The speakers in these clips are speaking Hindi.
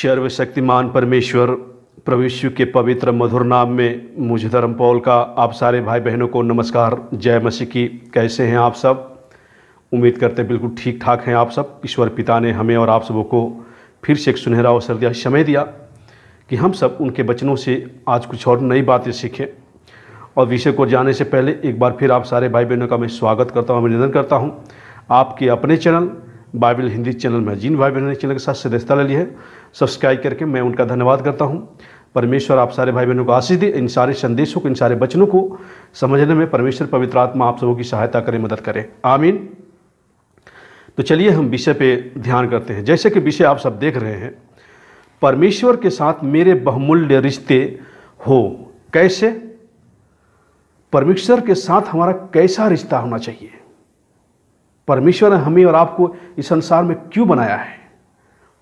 सर्वशक्तिमान परमेश्वर प्रभु यीशु के पवित्र मधुर नाम में मुझ धर्म पौल का आप सारे भाई बहनों को नमस्कार। जय मसीह की। कैसे हैं आप सब? उम्मीद करते बिल्कुल ठीक ठाक हैं आप सब। ईश्वर पिता ने हमें और आप सबों को फिर से एक सुनहरा अवसर दिया, समय दिया कि हम सब उनके वचनों से आज कुछ और नई बातें सीखें। और विषय को जाने से पहले एक बार फिर आप सारे भाई बहनों का मैं स्वागत करता हूँ, अभिनंदन करता हूँ। आपके अपने चैनल बाइबल हिंदी चैनल में जिन भाई बहनों ने चैनल के साथ सदस्यता ले ली है, सब्सक्राइब करके मैं उनका धन्यवाद करता हूं। परमेश्वर आप सारे भाई बहनों को आशीष दे। इन सारे संदेशों को, इन सारे वचनों को समझने में परमेश्वर पवित्र आत्मा आप सबों की सहायता करे, मदद करे। आमीन। तो चलिए हम विषय पे ध्यान करते हैं। जैसे कि विषय आप सब देख रहे हैं, परमेश्वर के साथ मेरे बहुमूल्य रिश्ते हो। कैसे? परमेश्वर के साथ हमारा कैसा रिश्ता होना चाहिए? परमेश्वर ने हमें और आपको इस संसार में क्यों बनाया है?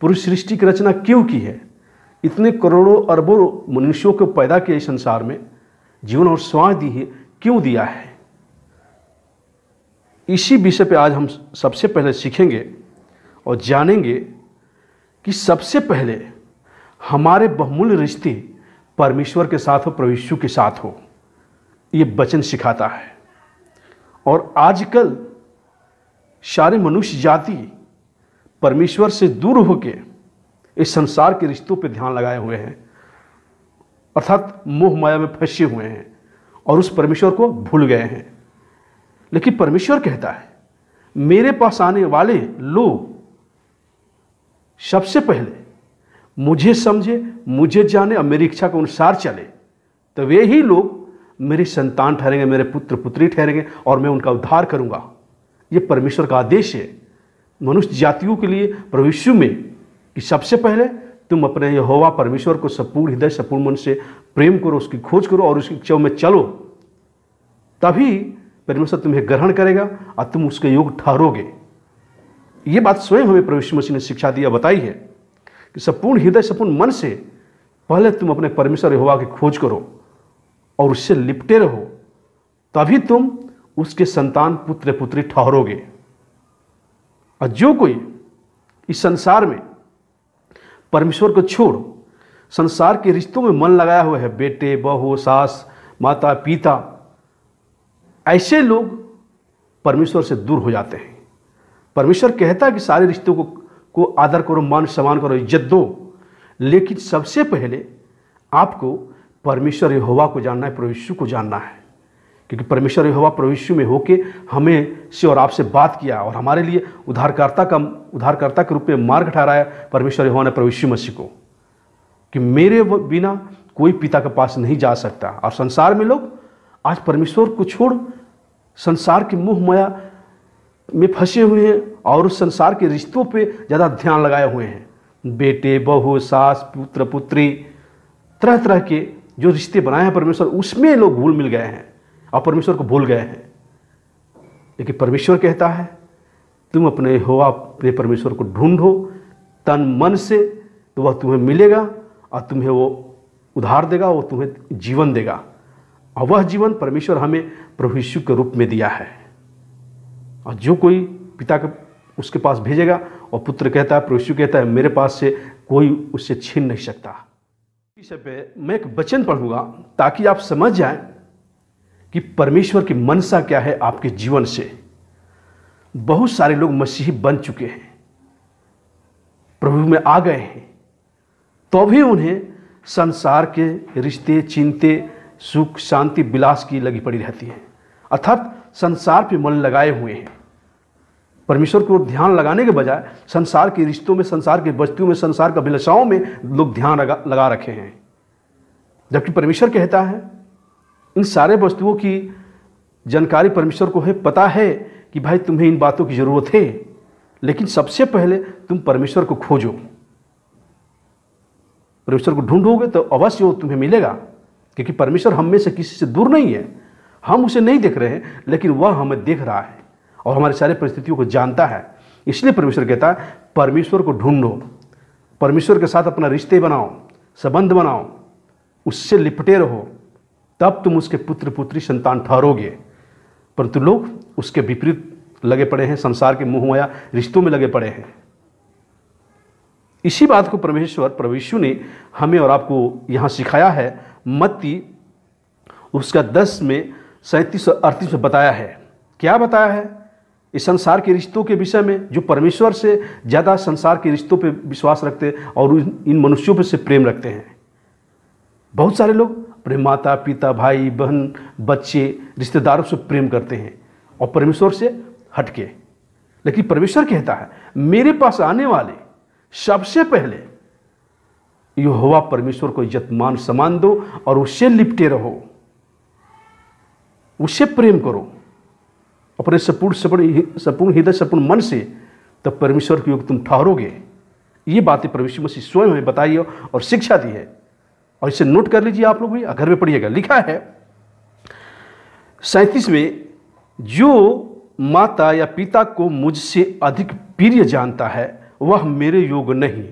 पूरी सृष्टि की रचना क्यों की है? इतने करोड़ों अरबों मनुष्यों को पैदा किया, इस संसार में जीवन और श्वास दी है, क्यों दिया है? इसी विषय पे आज हम सबसे पहले सीखेंगे और जानेंगे कि सबसे पहले हमारे बहुमूल्य रिश्ते परमेश्वर के साथ हो, प्रभु यीशु के साथ हो। ये वचन सिखाता है। और आजकल सारे मनुष्य जाति परमेश्वर से दूर होकर इस संसार के रिश्तों पे ध्यान लगाए हुए हैं, अर्थात मोह माया में फंसे हुए हैं और उस परमेश्वर को भूल गए हैं। लेकिन परमेश्वर कहता है, मेरे पास आने वाले लोग सबसे पहले मुझे समझे, मुझे जाने और मेरी इच्छा के अनुसार चले, तो वे ही लोग मेरे संतान ठहरेंगे, मेरे पुत्र पुत्री ठहरेंगे और मैं उनका उद्धार करूंगा। ये परमेश्वर का आदेश है मनुष्य जातियों के लिए प्रभु यीशु में कि सबसे पहले तुम अपने यहोवा परमेश्वर को संपूर्ण हृदय, संपूर्ण मन से प्रेम करो, उसकी खोज करो और उसकी इच्छाओं में चलो। तभी परमेश्वर तुम्हें ग्रहण करेगा और तुम उसके योग्य ठहरोगे। ये बात स्वयं हमें प्रभु यीशु मसीह ने शिक्षा दिया, बताई है कि संपूर्ण हृदय, संपूर्ण मन से पहले तुम अपने परमेश्वर यहोवा की खोज करो और उससे लिपटे रहो, तभी तुम उसके संतान, पुत्र पुत्री ठहरोगे। और जो कोई इस संसार में परमेश्वर को छोड़ संसार के रिश्तों में मन लगाया हुआ है, बेटे बहू, सास, माता पिता, ऐसे लोग परमेश्वर से दूर हो जाते हैं। परमेश्वर कहता है कि सारे रिश्तों को आदर करो, मान सम्मान करो, इज्जत दो, लेकिन सबसे पहले आपको परमेश्वर यहोवा को जानना है, प्रभु यीशु को जानना है। क्योंकि परमेश्वर यहोवा प्रभु यीशु में होके हमें से और आपसे बात किया और हमारे लिए उद्धारकर्ता के रूप में मार्ग ठहराया परमेश्वर यहोवा ने प्रभु यीशु मसीह को, कि मेरे बिना कोई पिता के पास नहीं जा सकता। और संसार में लोग आज परमेश्वर को छोड़ संसार के मोह माया में फंसे हुए हैं और उस संसार के रिश्तों पे ज़्यादा ध्यान लगाए हुए हैं। बेटे बहू, सास, पुत्र पुत्री, तरह तरह के जो रिश्ते बनाए हैं परमेश्वर, उसमें लोग घुल मिल गए हैं और परमेश्वर को भूल गए हैं। लेकिन परमेश्वर कहता है, तुम अपने यहोवा, अपने परमेश्वर को ढूंढो तन मन से, तो वह तुम्हें मिलेगा और तुम्हें वो उद्धार देगा, वो तुम्हें जीवन देगा। और वह जीवन परमेश्वर हमें प्रभु यीशु के रूप में दिया है। और जो कोई पिता के उसके पास भेजेगा, और पुत्र कहता है, प्रभु यीशु कहता है, मेरे पास से कोई उससे छीन नहीं सकता। इस विषय पे मैं एक वचन पढ़ूंगा ताकि आप समझ जाएं कि परमेश्वर की मनसा क्या है आपके जीवन से। बहुत सारे लोग मसीही बन चुके हैं, प्रभु में आ गए हैं, तो भी उन्हें संसार के रिश्ते, चिंते, सुख, शांति, विलास की लगी पड़ी रहती है, अर्थात संसार पे मन लगाए हुए हैं। परमेश्वर को ध्यान लगाने के बजाय संसार के रिश्तों में, संसार की वस्तुओं में, संसार का अभिलाषाओं में लोग ध्यान लगा रखे हैं। जबकि परमेश्वर कहता है, इन सारे वस्तुओं की जानकारी परमेश्वर को है, पता है कि भाई तुम्हें इन बातों की जरूरत है, लेकिन सबसे पहले तुम परमेश्वर को खोजो। परमेश्वर को ढूंढोगे तो अवश्य वो तुम्हें मिलेगा, क्योंकि परमेश्वर हम में से किसी से दूर नहीं है। हम उसे नहीं देख रहे हैं, लेकिन वह हमें देख रहा है और हमारी सारी परिस्थितियों को जानता है। इसलिए परमेश्वर कहता है, परमेश्वर को ढूंढो, परमेश्वर के साथ अपना रिश्ते बनाओ, संबंध बनाओ, उससे लिपटे रहो, तब तुम उसके पुत्र पुत्री संतान ठहरोगे। परंतु लोग उसके विपरीत लगे पड़े हैं, संसार के मोह माया रिश्तों में लगे पड़े हैं। इसी बात को प्रभु यीशु ने हमें और आपको यहाँ सिखाया है। मत्ती उसका 10 में 37 और 38 में बताया है। क्या बताया है? इस संसार के रिश्तों के विषय में, जो परमेश्वर से ज़्यादा संसार के रिश्तों पे विश्वास रखते हैं और इन मनुष्यों पे से प्रेम रखते हैं। बहुत सारे लोग अपने माता पिता, भाई बहन, बच्चे, रिश्तेदारों से प्रेम करते हैं और परमेश्वर से हटके। लेकिन परमेश्वर कहता है, मेरे पास आने वाले सबसे पहले यहोवा परमेश्वर को इज्जत मान सम्मान दो और उससे लिपटे रहो, उससे प्रेम करो अपने संपूर्ण हृदय, संपूर्ण मन से, तब परमेश्वर के योग तुम ठहरोगे। ये बातें प्रभु यीशु मसीह स्वयं हमें बताई और शिक्षा दी है। और इसे नोट कर लीजिए आप लोग भी, घर में पढ़िएगा। लिखा है 37 में, जो माता या पिता को मुझसे अधिक प्रिय जानता है वह मेरे योग नहीं,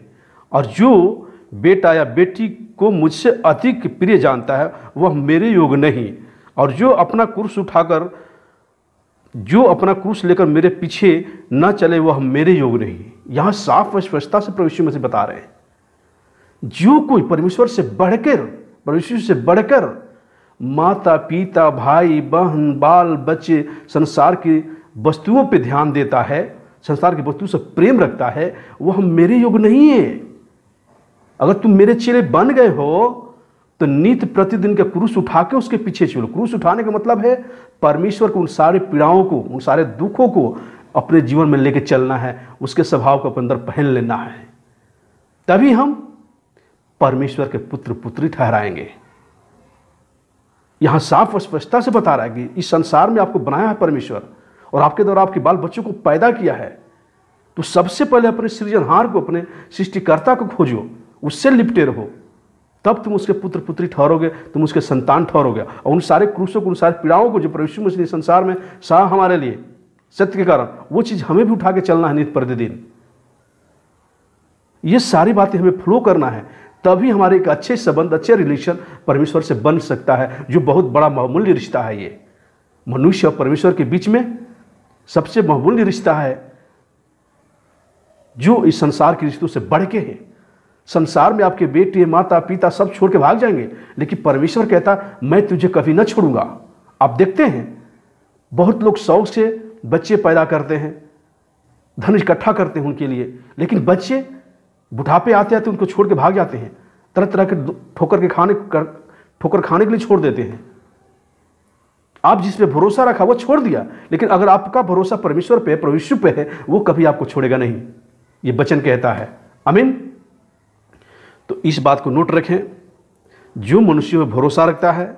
और जो बेटा या बेटी को मुझसे अधिक प्रिय जानता है वह मेरे योग नहीं, और जो अपना क्रूस लेकर मेरे पीछे न चले वह मेरे योग नहीं। यहां साफ व स्पष्टता से प्रभु यीशु मसीह बता रहे हैं, जो कोई परमेश्वर से बढ़कर माता पिता, भाई बहन, बाल बच्चे, संसार की वस्तुओं पे ध्यान देता है, संसार की वस्तु से प्रेम रखता है, वह मेरे योग नहीं है। अगर तुम मेरे चेले बन गए हो तो नित्य प्रतिदिन के क्रूस उठा के उसके पीछे चलो। क्रूस उठाने का मतलब है परमेश्वर को, उन सारे पीड़ाओं को, उन सारे दुखों को अपने जीवन में लेके चलना है, उसके स्वभाव को अपने अंदर पहन लेना है। तभी हम परमेश्वर के पुत्र पुत्री ठहराएंगे। यहां साफ और स्पष्टता से बता रहा है कि इस संसार में आपको बनाया है परमेश्वर और आपके द्वारा आपके बाल बच्चों को पैदा किया है, तो सबसे पहले अपने सृजनहार को, अपने सृष्टिकर्ता को खोजो, उससे लिपटे रहो, तब तुम उसके पुत्र पुत्री ठहरोगे, तुम उसके संतान ठहरोगे। और उन सारे क्रूसों को, उन सारे पीड़ाओं को जो प्रभु यीशु मसीह ने संसार में सहा हमारे लिए सत्य के कारण, वो चीज हमें भी उठा के चलना है नित्य प्रतिदिन। ये सारी बातें हमें फ्लो करना है, तभी हमारे एक अच्छे संबंध, अच्छे रिलेशन परमेश्वर से बन सकता है, जो बहुत बड़ा बहुमूल्य रिश्ता है। ये मनुष्य और परमेश्वर के बीच में सबसे बहुमूल्य रिश्ता है, जो इस संसार के रिश्तों से बढ़ के है। संसार में आपके बेटे, माता पिता सब छोड़ के भाग जाएंगे, लेकिन परमेश्वर कहता मैं तुझे कभी न छोड़ूंगा। आप देखते हैं बहुत लोग शौक से बच्चे पैदा करते हैं, धन इकट्ठा करते हैं उनके लिए, लेकिन बच्चे बुढ़ापे आते आते उनको छोड़ के भाग जाते हैं, तरह तरह के ठोकर खाने के लिए छोड़ देते हैं। आप जिस पे भरोसा रखा वो छोड़ दिया, लेकिन अगर आपका भरोसा परमेश्वर पे, प्रभु यीशु पे है, वो कभी आपको छोड़ेगा नहीं, ये वचन कहता है। आमीन। तो इस बात को नोट रखें, जो मनुष्य में भरोसा रखता है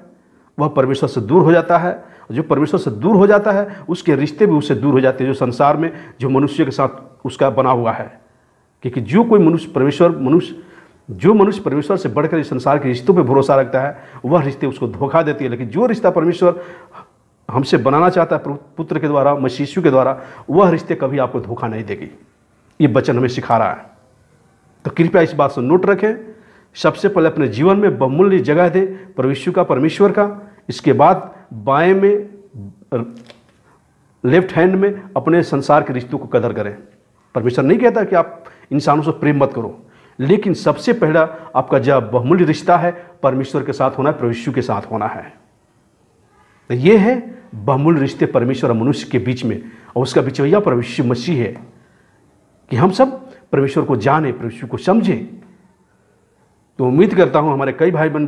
वह परमेश्वर से दूर हो जाता है, जो परमेश्वर से दूर हो जाता है उसके रिश्ते भी उससे दूर हो जाते हैं, जो संसार में जो मनुष्य के साथ उसका बना हुआ है। क्योंकि जो मनुष्य परमेश्वर से बढ़कर इस संसार के रिश्तों पे भरोसा रखता है वह रिश्ते उसको धोखा देती है, लेकिन जो रिश्ता परमेश्वर हमसे बनाना चाहता है पुत्र के द्वारा, मसीह यीशु के द्वारा, वह रिश्ते कभी आपको धोखा नहीं देगी। ये वचन हमें सिखा रहा है। तो कृपया इस बात से नोट रखें, सबसे पहले अपने जीवन में बहुमूल्य जगह दे परमेश्वर का, इसके बाद बाएं में, लेफ्ट हैंड में अपने संसार के रिश्तों को कदर करें। परमेश्वर नहीं कहता कि आप इंसानों से प्रेम मत करो, लेकिन सबसे पहला आपका जब बहुमूल्य रिश्ता है परमेश्वर के साथ होना है, प्रभु यीशु के साथ होना है। तो ये है बहुमूल्य रिश्ते परमेश्वर और मनुष्य के बीच में, और उसका बिचौलिया प्रभु यीशु मसीह है, कि हम सब परमेश्वर को जाने, परमेश्वर को समझें। तो उम्मीद करता हूं हमारे कई भाई बहन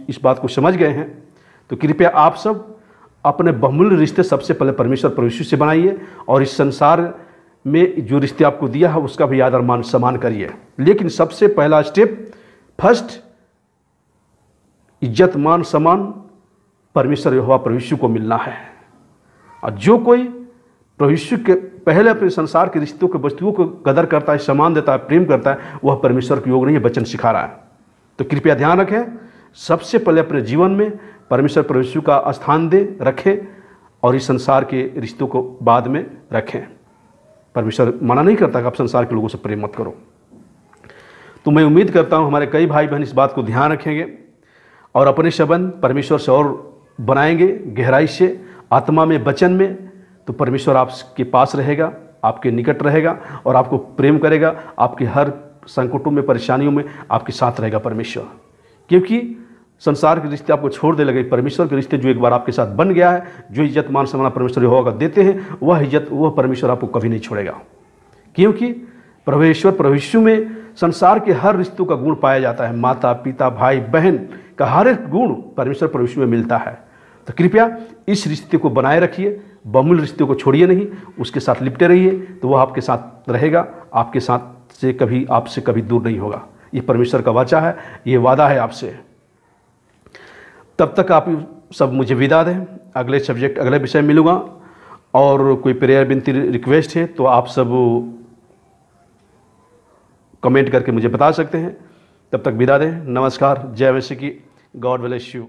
इस बात को समझ गए हैं। तो कृपया आप सब अपने बहुमूल्य रिश्ते सबसे पहले परमेश्वर प्रभु यीशु से बनाइए, और इस संसार में जो रिश्ते आपको दिया है उसका भी आदर मान सम्मान करिए। लेकिन सबसे पहला स्टेप, फर्स्ट, इज्जत मान सम्मान परमेश्वर यहोवा प्रभु यीशु को मिलना है। और जो कोई प्रभु यीशु के पहले अपने संसार के रिश्तों के वस्तुओं को कदर करता है, सम्मान देता है, प्रेम करता है, वह परमेश्वर के योग नहीं है, वचन सिखा रहा है। तो कृपया ध्यान रखें, सबसे पहले अपने जीवन में परमेश्वर प्रभु यीशु का स्थान रखें, और इस संसार के रिश्तों को बाद में रखें। परमेश्वर मना नहीं करता कि आप संसार के लोगों से प्रेम मत करो। तो मैं उम्मीद करता हूँ हमारे कई भाई बहन इस बात को ध्यान रखेंगे और अपने संबंध परमेश्वर से और बनाएंगे गहराई से, आत्मा में, वचन में, तो परमेश्वर आपके पास रहेगा, आपके निकट रहेगा और आपको प्रेम करेगा, आपके हर संकटों में, परेशानियों में आपके साथ रहेगा परमेश्वर। क्योंकि संसार के रिश्ते आपको छोड़ दे लगे, परमेश्वर के रिश्ते जो एक बार आपके साथ बन गया है, जो इज्जत मान सम्मान परमेश्वर यहोवा का देते हैं, वह इज्जत, वह परमेश्वर आपको कभी नहीं छोड़ेगा। क्योंकि प्रभु यीशु में संसार के हर रिश्तों का गुण पाया जाता है। माता पिता, भाई बहन का हर एक गुण परमेश्वर प्रभु यीशु में मिलता है। तो कृपया इस रिश्ते को बनाए रखिए, बहुमूल्य रिश्ते को छोड़िए नहीं, उसके साथ लिपटे रहिए, तो वह आपके साथ रहेगा, आपके साथ से कभी, आपसे कभी दूर नहीं होगा। ये परमेश्वर का वाचा है, ये वादा है आपसे। तब तक आप सब मुझे विदा दें, अगले सब्जेक्ट, अगले विषय मिलूँगा। और कोई प्रेयर, विनती, रिक्वेस्ट है तो आप सब कमेंट करके मुझे बता सकते हैं। तब तक विदा दें। नमस्कार, जय मसीह की। God bless you.